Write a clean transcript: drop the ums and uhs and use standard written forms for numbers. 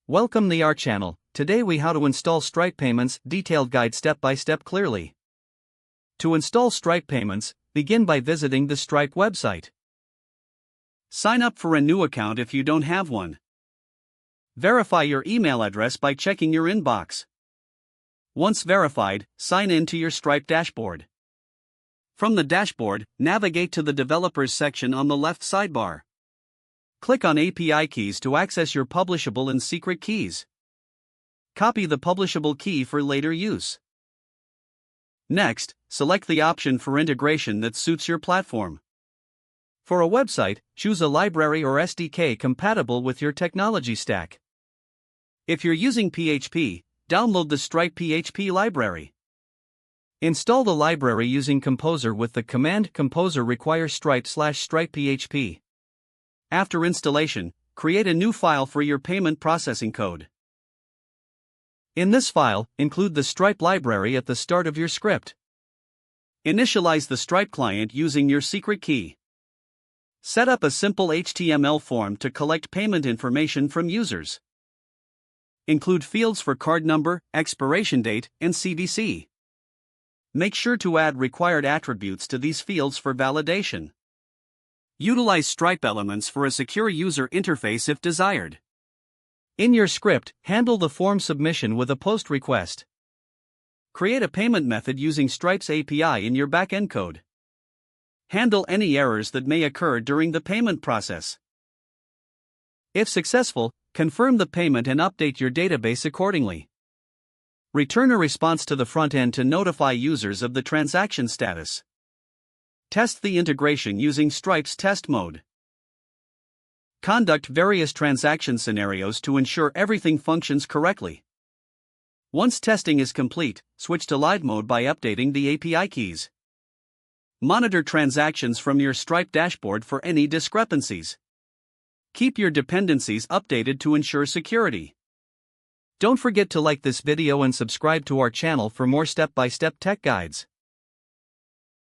Welcome to our channel. Today we how to install Stripe Payments, detailed guide step by step clearly. To install Stripe Payments, begin by visiting the Stripe website. Sign up for a new account if you don't have one. Verify your email address by checking your inbox. Once verified, sign in to your Stripe dashboard. From the dashboard, navigate to the Developers section on the left sidebar. Click on API keys to access your publishable and secret keys. Copy the publishable key for later use. Next, select the option for integration that suits your platform. For a website, choose a library or SDK compatible with your technology stack. If you're using PHP, download the Stripe PHP library. Install the library using Composer with the command Composer require stripe/stripe PHP. After installation, create a new file for your payment processing code. In this file, include the Stripe library at the start of your script. Initialize the Stripe client using your secret key. Set up a simple HTML form to collect payment information from users. Include fields for card number, expiration date, and CVC. Make sure to add required attributes to these fields for validation. Utilize Stripe elements for a secure user interface if desired. In your script, handle the form submission with a POST request. Create a payment method using Stripe's API in your backend code. Handle any errors that may occur during the payment process. If successful, confirm the payment and update your database accordingly. Return a response to the front end to notify users of the transaction status. Test the integration using Stripe's test mode. Conduct various transaction scenarios to ensure everything functions correctly. Once testing is complete, switch to live mode by updating the API keys. Monitor transactions from your Stripe dashboard for any discrepancies. Keep your dependencies updated to ensure security. Don't forget to like this video and subscribe to our channel for more step-by-step tech guides.